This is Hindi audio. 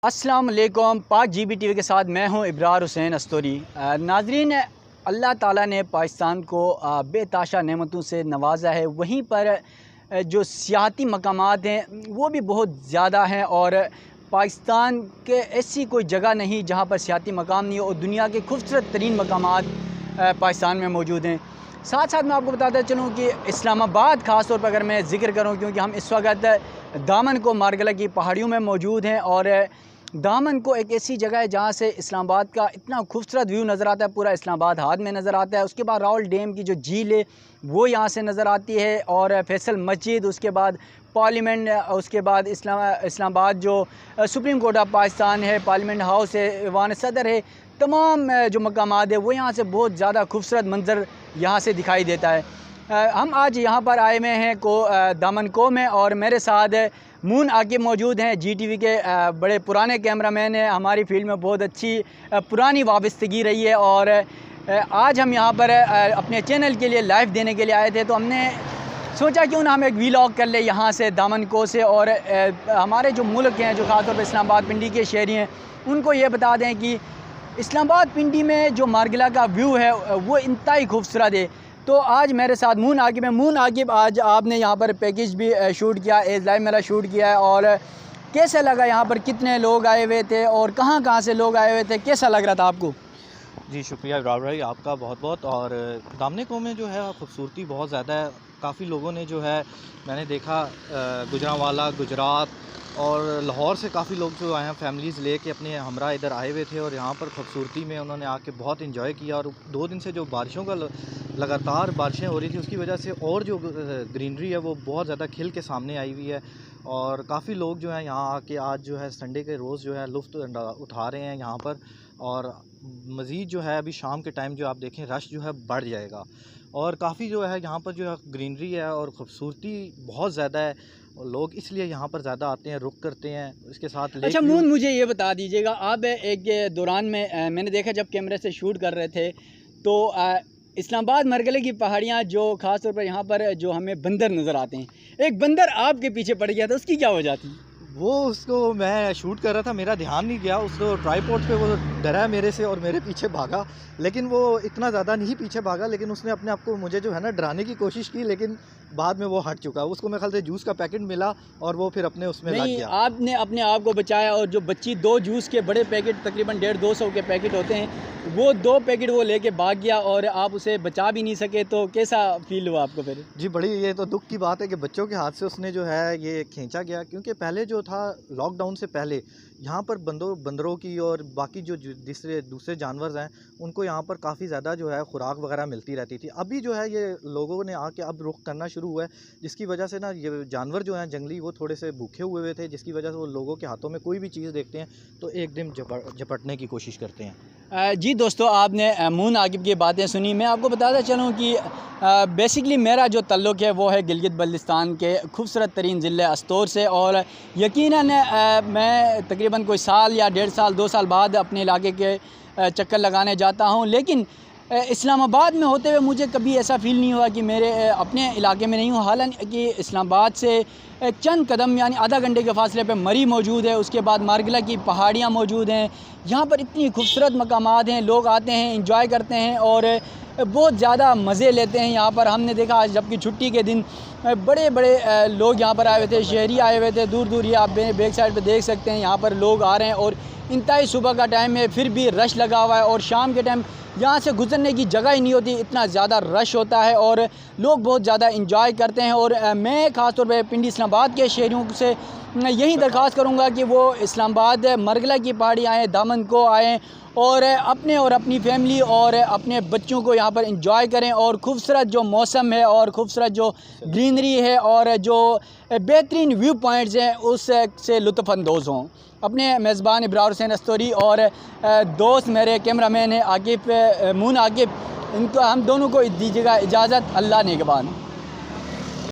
अस्सलाम वालेकुम। पाक GB TV के साथ मैं हूं इब्रार हुसैन अस्तोरी। नाजरीन, अल्लाह ताला ने पाकिस्तान को बेताशा नेमतों से नवाजा है। वहीं पर जो सियाहती मकामात हैं वो भी बहुत ज़्यादा हैं और पाकिस्तान के ऐसी कोई जगह नहीं जहां पर सियाहती मकाम नहीं हो और दुनिया के खूबसूरत तरीन मकामात पाकिस्तान में मौजूद हैं। साथ साथ मैं आपको बताता चलूँ कि इस्लामाबाद ख़ास तौर पर अगर मैं ज़िक्र करूँ, क्योंकि हम इस वक्त दामन को मारगला की पहाड़ियों में मौजूद हैं और दामन को एक ऐसी जगह है जहाँ से इस्लामाबाद का इतना खूबसूरत व्यू नज़र आता है, पूरा इस्लामाबाद हाथ में नज़र आता है। उसके बाद रावल डैम की जो झील है वो यहाँ से नज़र आती है और फैसल मस्जिद, उसके बाद पार्लियामेंट, उसके बाद इस्लामाबाद जो सुप्रीम कोर्ट ऑफ पाकिस्तान है, पार्लियामेंट हाउस है, ऐवान सदर है, तमाम जो मकामात है वो यहाँ से बहुत ज़्यादा खूबसूरत मंजर यहाँ से दिखाई देता है। हम आज यहाँ पर आए हुए हैं दामन को में और मेरे साथ मून आकिब मौजूद हैं। GTV के बड़े पुराने कैमरामैन हैं, हमारी फील्ड में बहुत अच्छी पुरानी वाबस्तगी रही है और आज हम यहाँ पर अपने चैनल के लिए लाइव देने के लिए आए थे, तो हमने सोचा क्यों ना हम एक वीलॉग कर ले यहाँ से दामन को से और हमारे जो मुल्क हैं, जो ख़ासतौर पर इस्लामाबाद पिंडी के शहरी हैं, उनको ये बता दें कि इस्लामाबाद पिंडी में जो मारगला का व्यू है वो इंतहाई खूबसूरत है। तो आज मेरे साथ मून आकिब है। मून आकिब, आज आपने यहाँ पर पैकेज भी शूट किया, एज लाइव मेरा शूट किया है, और कैसा लगा यहाँ पर? कितने लोग आए हुए थे और कहाँ कहाँ से लोग आए हुए थे? कैसा लग रहा था आपको? जी शुक्रिया इब्रार भाई आपका बहुत बहुत। और दामन को में जो है खूबसूरती बहुत ज़्यादा है। काफ़ी लोगों ने जो है, मैंने देखा गुजरांवाला, गुजरात और लाहौर से काफ़ी लोग जो आए हैं फैमिलीज़ ले के अपने हमरा इधर आए हुए थे और यहाँ पर खूबसूरती में उन्होंने आके बहुत इन्जॉय किया। और 2 दिन से जो बारिशों का लगातार बारिशें हो रही थी उसकी वजह से और जो ग्रीनरी है वो बहुत ज़्यादा खिल के सामने आई हुई है और काफ़ी लोग जो हैं यहाँ आके आज जो है संडे के रोज़ जो है लुत्फ़ उठा रहे हैं यहाँ पर। और मज़ीद जो है अभी शाम के टाइम जो आप देखें रश जो है बढ़ जाएगा और काफ़ी जो है यहाँ पर जो है ग्रीनरी है और ख़ूबसूरती बहुत ज़्यादा है और लोग इसलिए यहाँ पर ज़्यादा आते हैं, रुक करते हैं। इसके साथ अच्छा मून, मुझे ये बता दीजिएगा, आप एक दौरान में मैंने देखा जब कैमरे से शूट कर रहे थे तो इस्लामाबाद मरगले की पहाड़ियाँ जो ख़ास तौर पर यहाँ पर जो हमें बंदर नज़र आते हैं, एक बंदर आपके पीछे पड़ गया था, उसकी क्या वजह थी? वो उसको मैं शूट कर रहा था, मेरा ध्यान नहीं गया, उसको ट्राईपॉड पे वो डरा मेरे से और मेरे पीछे भागा। लेकिन वो इतना ज़्यादा नहीं पीछे भागा, लेकिन उसने अपने आप को मुझे जो है ना डराने की कोशिश की, लेकिन बाद में वो हट चुका। उसको मेरे ख्याल से जूस का पैकेट मिला और वो फिर अपने उसमें लग गया। आपने अपने आप को बचाया और जो बच्ची 2 जूस के बड़े पैकेट, तकरीबन 150-200 के पैकेट होते हैं, वो 2 पैकेट वो लेके भाग गया और आप उसे बचा भी नहीं सके, तो कैसा फील हुआ आपको फिर? जी बड़ी ये तो दुख की बात है कि बच्चों के हाथ से उसने जो है ये खींचा गया, क्योंकि पहले जो था लॉकडाउन से पहले यहाँ पर बंदरों की और बाकी जो दूसरे जानवर हैं उनको यहाँ पर काफ़ी ज़्यादा जो है खुराक वगैरह मिलती रहती थी। अभी जो है ये लोगों ने आके अब रुख करना शुरू हुआ है, जिसकी वजह से ना ये जानवर जो हैं जंगली वो थोड़े से भूखे हुए थे, जिसकी वजह से वो लोगों के हाथों में कोई भी चीज़ देखते हैं तो एकदम झपटने की कोशिश करते हैं। जी दोस्तों, आपने मून आकिब की बातें सुनी। मैं आपको बताता चलूँ कि बेसिकली मेरा जो तल्लुक़ है वो है गिलगित बल्तिस्तान के खूबसूरत तरीन ज़िले अस्तोर से, और यकीनन मैं तकरीबन कोई साल या 1.5 साल 2 साल बाद अपने इलाके के चक्कर लगाने जाता हूँ, लेकिन इस्लामाबाद में होते हुए मुझे कभी ऐसा फ़ील नहीं हुआ कि मेरे अपने इलाके में नहीं हूँ। हालांकि इस्लामाबाद से चंद कदम यानी आधा घंटे के फासले पे मरी मौजूद है, उसके बाद मारगला की पहाड़ियाँ मौजूद हैं। यहाँ पर इतनी खूबसूरत मकामात हैं, लोग आते हैं, इंजॉय करते हैं और बहुत ज़्यादा मज़े लेते हैं यहाँ पर। हमने देखा आज जबकि छुट्टी के दिन बड़े बड़े लोग यहाँ पर आए हुए थे, शहरी आए हुए थे, दूर दूर ये आप बैक साइड पे देख सकते हैं, यहाँ पर लोग आ रहे हैं और इंतहाई सुबह का टाइम है फिर भी रश लगा हुआ है और शाम के टाइम यहाँ से गुजरने की जगह ही नहीं होती, इतना ज़्यादा रश होता है और लोग बहुत ज़्यादा इंजॉय करते हैं। और मैं ख़ास तौर पे पिंडी इस्लामाबाद के शहरियों से यही दरख्वास्त करूँगा कि वो इस्लामाबाद मरगला की पहाड़ी आएँ, दामन को आएँ और अपने और अपनी फैमिली और अपने बच्चों को यहाँ पर इंजॉय करें और खूबसूरत जो मौसम है और खूबसूरत जो ग्रीनरी है और जो बेहतरीन व्यू पॉइंट्स हैं उससे लुत्फ़अंदोज़ हों। अपने मेज़बान इब्रार हुसैन अस्तोरी और दोस्त मेरे कैमरामैन हैं आकिब, मून आकिब, इनको हम दोनों को दीजिएगा इजाज़त। अल्लाह नेगबान।